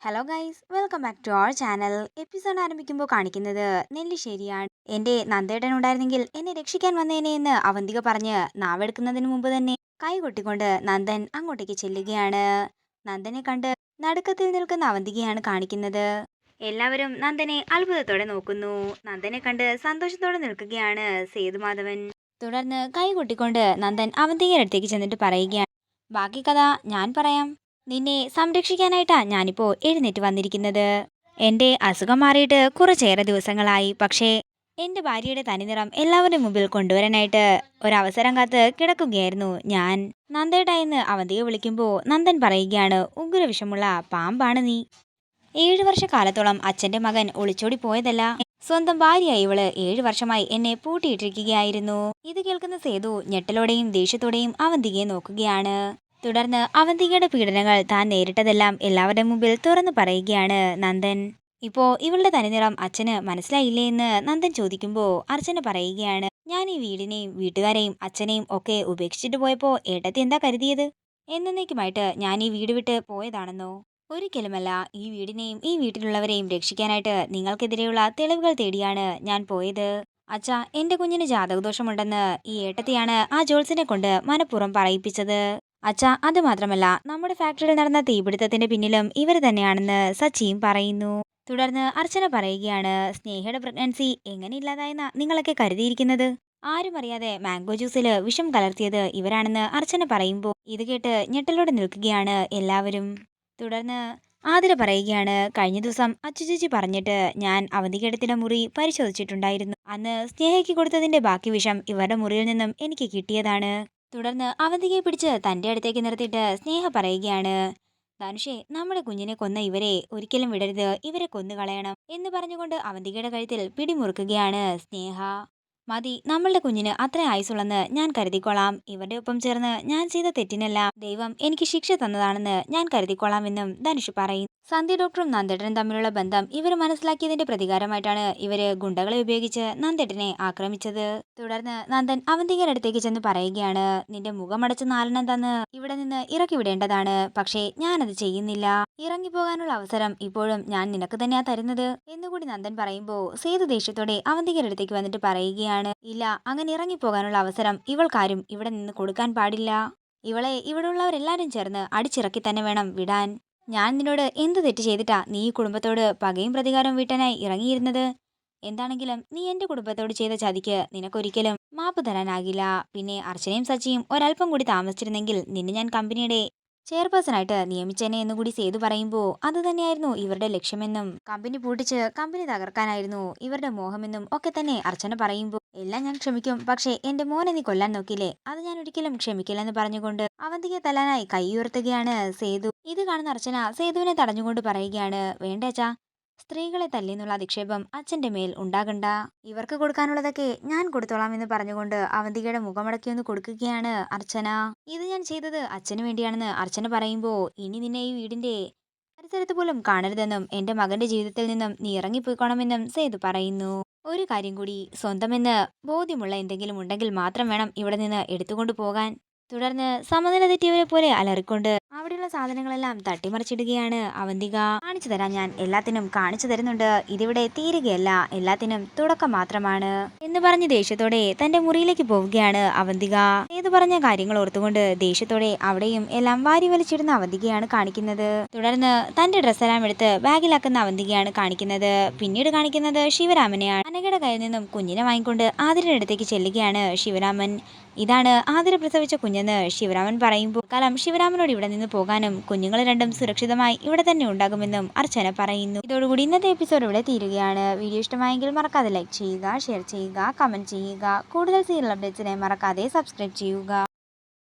Hello guys, welcome back to our channel. Episode ആരംഭിക്കുമ്പോൾ കാണിക്കുന്നത് നെല്ലിശ്ശേരിയാണ്. എന്റെ നന്ദേട്ടൻ ഉണ്ടായിരുന്നെങ്കിൽ എന്നെ രക്ഷിക്കാൻ വന്നേനെ എന്ന് അവന്തിക പറഞ്ഞ് നാവെടുക്കുന്നതിന് മുമ്പ് തന്നെ കൈ കൊട്ടിക്കൊണ്ട് നന്ദൻ അങ്ങോട്ടേക്ക് ചെല്ലുകയാണ്. നന്ദനെ കണ്ട് നടുക്കത്തിൽ നിൽക്കുന്ന അവന്തികയാണ് കാണിക്കുന്നത്. എല്ലാവരും നന്ദനെ അത്ഭുതത്തോടെ നോക്കുന്നു. നന്ദനെ കണ്ട് സന്തോഷത്തോടെ നിൽക്കുകയാണ് സേതുമാധവൻ. തുടർന്ന് കൈ കൊട്ടിക്കൊണ്ട് നന്ദൻ അവന്തികയുടെ അടുത്തേക്ക് ചെന്നിട്ട് പറയുകയാണ്, ബാക്കി കഥ ഞാൻ പറയാം. നിന്നെ സംരക്ഷിക്കാനായിട്ടാ ഞാനിപ്പോ എഴുന്നേറ്റ് വന്നിരിക്കുന്നത്. എന്റെ അസുഖം മാറിയിട്ട് കുറച്ചേറെ ദിവസങ്ങളായി. പക്ഷേ എന്റെ ഭാര്യയുടെ തനിനിറം എല്ലാവരുടെ മുമ്പിൽ കൊണ്ടുവരാനായിട്ട് ഒരവസരം കാത്ത് കിടക്കുകയായിരുന്നു ഞാൻ. നന്ദേട്ട എന്ന് അവന്തിക വിളിക്കുമ്പോൾ നന്ദൻ പറയുകയാണ്, ഉഗ്രവിഷമുള്ള പാമ്പാണ് നീ. 7 വർഷക്കാലത്തോളം അച്ഛന്റെ മകൻ ഒളിച്ചോടി പോയതല്ല, സ്വന്തം ഭാര്യയായി ഇവള് 7 വർഷമായി എന്നെ പൂട്ടിയിട്ടിരിക്കുകയായിരുന്നു. ഇത് കേൾക്കുന്ന സേതു ഞെട്ടലോടെയും ദേഷ്യത്തോടെയും അവന്തികയെ നോക്കുകയാണ്. തുടർന്ന് അവന്തികയുടെ പീഡനങ്ങൾ താൻ നേരിട്ടതെല്ലാം എല്ലാവരുടെ മുമ്പിൽ തുറന്നു പറയുകയാണ് നന്ദൻ. ഇപ്പോ ഇവളുടെ തനിനിറം അച്ഛന് മനസ്സിലായില്ലേ എന്ന് നന്ദൻ ചോദിക്കുമ്പോൾ അർച്ചന പറയുകയാണ്, ഞാൻ ഈ വീടിനെയും വീട്ടുകാരെയും അച്ഛനെയും ഒക്കെ ഉപേക്ഷിച്ചിട്ട് പോയപ്പോ ഏട്ടത്തി എന്താ കരുതിയത്? എന്നേക്കുമായിട്ട് ഞാൻ ഈ വീട് വിട്ട് പോയതാണെന്നോ? ഒരിക്കലുമല്ല. ഈ വീടിനെയും ഈ വീട്ടിലുള്ളവരെയും രക്ഷിക്കാനായിട്ട് നിങ്ങൾക്കെതിരെയുള്ള തെളിവുകൾ തേടിയാണ് ഞാൻ പോയത്. അച്ഛാ, എന്റെ കുഞ്ഞിന് ജാതകദോഷമുണ്ടെന്ന് ഈ ഏട്ടത്തിയാണ് ആ ജോത്സ്യനെ കൊണ്ട് മനഃപൂർവ്വം പറയിപ്പിച്ചത്. അച്ഛാ, അത് മാത്രമല്ല, നമ്മുടെ ഫാക്ടറിയിൽ നടന്ന തീപിടുത്തത്തിന്റെ പിന്നിലും ഇവർ തന്നെയാണെന്ന് സച്ചിയും പറയുന്നു. തുടർന്ന് അർച്ചന പറയുകയാണ്, സ്നേഹയുടെ പ്രഗ്നൻസി എങ്ങനെ ഇല്ലാതായെന്നാ നിങ്ങളൊക്കെ കരുതിയിരിക്കുന്നത്? ആരും അറിയാതെ മാംഗോ ജ്യൂസില് വിഷം കലർത്തിയത് ഇവരാണെന്ന് അർച്ചന പറയുമ്പോൾ ഇത് കേട്ട് ഞെട്ടലോടെ നിൽക്കുകയാണ് എല്ലാവരും. തുടർന്ന് ആതിര പറയുകയാണ്, കഴിഞ്ഞ ദിവസം അച്ചുചേച്ചി പറഞ്ഞിട്ട് ഞാൻ അവന്തികേടത്തിന്റെ മുറി പരിശോധിച്ചിട്ടുണ്ടായിരുന്നു. അന്ന് സ്നേഹയ്ക്ക് കൊടുത്തതിന്റെ ബാക്കി വിഷം ഇവരുടെ മുറിയിൽ നിന്നും എനിക്ക് കിട്ടിയതാണ്. തുടർന്ന് അവന്തികയെ പിടിച്ച് തന്റെ അടുത്തേക്ക് നിർത്തിയിട്ട് സ്നേഹ പറയുകയാണ്, ധനുഷേ, നമ്മുടെ കുഞ്ഞിനെ കൊന്ന ഇവരെ ഒരിക്കലും വിടരുത്, ഇവരെ കൊന്നുകളയണം എന്ന് പറഞ്ഞുകൊണ്ട് അവന്തികയുടെ കഴുത്തിൽ പിടിമുറുക്കുകയാണ് സ്നേഹ. മതി, നമ്മളുടെ കുഞ്ഞിന് അത്ര ആയുസുള്ളെന്ന് ഞാൻ കരുതിക്കൊള്ളാം. ഇവരുടെ ഒപ്പം ചേർന്ന് ഞാൻ ചെയ്ത തെറ്റിനെല്ലാം ദൈവം എനിക്ക് ശിക്ഷ തന്നതാണെന്ന് ഞാൻ കരുതിക്കൊള്ളാം എന്നും ധനുഷ് പറയും. സന്ധ്യ ഡോക്ടറും നന്ദേട്ടനും തമ്മിലുള്ള ബന്ധം ഇവർ മനസ്സിലാക്കിയതിന്റെ പ്രതികാരമായിട്ടാണ് ഇവര് ഗുണ്ടകളെ ഉപയോഗിച്ച് നന്ദേട്ടനെ ആക്രമിച്ചത്. തുടർന്ന് നന്ദൻ അവന്തികയുടെ അടുത്തേക്ക് ചെന്ന് പറയുകയാണ്, നിന്റെ മുഖമടച്ച് 4 തന്ന് ഇവിടെ നിന്ന് ഇറക്കി വിടേണ്ടതാണ്. പക്ഷേ ഞാനത് ചെയ്യുന്നില്ല. ഇറങ്ങിപ്പോകാനുള്ള അവസരം ഇപ്പോഴും ഞാൻ നിനക്ക് തന്നെയാ തരുന്നത് എന്നുകൂടി നന്ദൻ പറയുമ്പോൾ സേതു ദേഷ്യത്തോടെ അവന്തികയുടെ അടുത്തേക്ക് വന്നിട്ട് പറയുകയാണ്, ഇല്ല, അങ്ങനെ ഇറങ്ങിപ്പോകാനുള്ള അവസരം ഇവൾക്കാരും ഇവിടെ നിന്ന് കൊടുക്കാൻ പാടില്ല. ഇവളെ ഇവിടെയുള്ളവരെല്ലാരും ചേർന്ന് അടിച്ചിറക്കി തന്നെ വേണം വിടാൻ. ഞാൻ നിന്നോട് എന്ത് തെറ്റ് ചെയ്തിട്ടാ നീ ഈ കുടുംബത്തോട് പകയും പ്രതികാരവും വീട്ടാനായി ഇറങ്ങിയിരുന്നത്? എന്താണെങ്കിലും നീ എന്റെ കുടുംബത്തോട് ചെയ്ത ചതിക്ക് നിനക്കൊരിക്കലും മാപ്പ് തരാനാകില്ല. പിന്നെ അർച്ചനയും സച്ചിയും ഒരല്പം കൂടി താമസിച്ചിരുന്നെങ്കിൽ നിന്നെ ഞാൻ കമ്പനിയുടെ ചെയർപേഴ്സണായിട്ട് നിയമിച്ചേനെ എന്നുകൂടി സേതു പറയുമ്പോൾ അത് തന്നെയായിരുന്നു ഇവരുടെ ലക്ഷ്യമെന്നും കമ്പനി പൂട്ടിച്ച് കമ്പനി തകർക്കാനായിരുന്നു ഇവരുടെ മോഹമെന്നും ഒക്കെ തന്നെ അർച്ചന പറയുമ്പോൾ എല്ലാം ഞാൻ ക്ഷമിക്കും, പക്ഷേ എന്റെ മോനെ നീ കൊല്ലാൻ നോക്കില്ലേ, അത് ഞാൻ ഒരിക്കലും ക്ഷമിക്കില്ലെന്ന് പറഞ്ഞുകൊണ്ട് അവന്തികയെ തല്ലാനായി കൈ ഉയർത്തുകയാണ് സേതു. ഇത് കാണുന്ന അർച്ചന സേതുവിനെ തടഞ്ഞുകൊണ്ട് പറയുകയാണ്, വേണ്ടേച്ചാ, സ്ത്രീകളെ തല്ലിന്നുള്ള അധിക്ഷേപം അച്ഛന്റെ മേൽ ഉണ്ടാകണ്ട. ഇവർക്ക് കൊടുക്കാനുള്ളതൊക്കെ ഞാൻ കൊടുത്തോളാം എന്ന് പറഞ്ഞുകൊണ്ട് അവന്തികയുടെ മുഖമടക്കി ഒന്ന് കൊടുക്കുകയാണ് അർച്ചന. ഇത് ഞാൻ ചെയ്തത് അച്ഛന് വേണ്ടിയാണെന്ന് അർച്ചന പറയുമ്പോൾ ഇനി നിന്നെ ഈ വീടിന്റെ പരിസരത്ത് പോലും കാണരുതെന്നും എന്റെ മകന്റെ ജീവിതത്തിൽ നിന്നും നീ ഇറങ്ങിപ്പോയിക്കോണമെന്നും സേതു പറയുന്നു. ഒരു കാര്യം കൂടി, സ്വന്തമെന്ന് ബോധ്യമുള്ള എന്തെങ്കിലും ഉണ്ടെങ്കിൽ മാത്രം വേണം ഇവിടെ നിന്ന് എടുത്തുകൊണ്ട് പോകാൻ. തുടർന്ന് സമനില തെറ്റിയവരെ പോലെ അലറിക്കൊണ്ട് അവിടെയുള്ള സാധനങ്ങളെല്ലാം തട്ടിമറിച്ചിടുകയാണ് അവന്തിക. കാണിച്ചു തരാം, ഞാൻ എല്ലാത്തിനും കാണിച്ചു തരുന്നുണ്ട്. ഇതിവിടെ തീരുകയല്ല, എല്ലാത്തിനും തുടക്കം മാത്രമാണ് എന്ന് പറഞ്ഞ് ദേഷ്യത്തോടെ തന്റെ മുറിയിലേക്ക് പോവുകയാണ് അവന്തിക. ഏതു പറഞ്ഞ കാര്യങ്ങൾ ഓർത്തുകൊണ്ട് ദേഷ്യത്തോടെ അവിടെയും എല്ലാം വാരി വലിച്ചിടുന്ന അവന്തികയാണ് കാണിക്കുന്നത്. തുടർന്ന് തന്റെ ഡ്രസ്സെല്ലാം എടുത്ത് ബാഗിലാക്കുന്ന അവന്തികയാണ് കാണിക്കുന്നത്. പിന്നീട് കാണിക്കുന്നത് ശിവരാമനെയാണ്. അനഘയുടെ കയ്യിൽ നിന്നും കുഞ്ഞിനെ വാങ്ങിക്കൊണ്ട് ആതിരയുടെ അടുത്തേക്ക് ചെല്ലുകയാണ് ശിവരാമൻ. ഇതാണ് ആതിര പ്രസവിച്ച കുഞ്ഞെന്ന് ശിവരാമൻ പറയുമ്പോൾ കാലം ശിവരാമനോട് ഇവിടെ നിന്ന് പോകാനും കുഞ്ഞുങ്ങൾ രണ്ടും സുരക്ഷിതമായി ഇവിടെ തന്നെ ഉണ്ടാകുമെന്നും അർച്ചന പറയുന്നു. ഇതോടുകൂടി ഇന്നത്തെ എപ്പിസോഡ് ഇവിടെ തീരുകയാണ്. വീഡിയോ ഇഷ്ടമായെങ്കിൽ മറക്കാതെ ലൈക്ക് ചെയ്യുക, ഷെയർ ചെയ്യുക, കമന്റ് ചെയ്യുക. കൂടുതൽ സീരിയൽ അപ്ഡേറ്റ്സിനെ മറക്കാതെ സബ്സ്ക്രൈബ് ചെയ്യുക.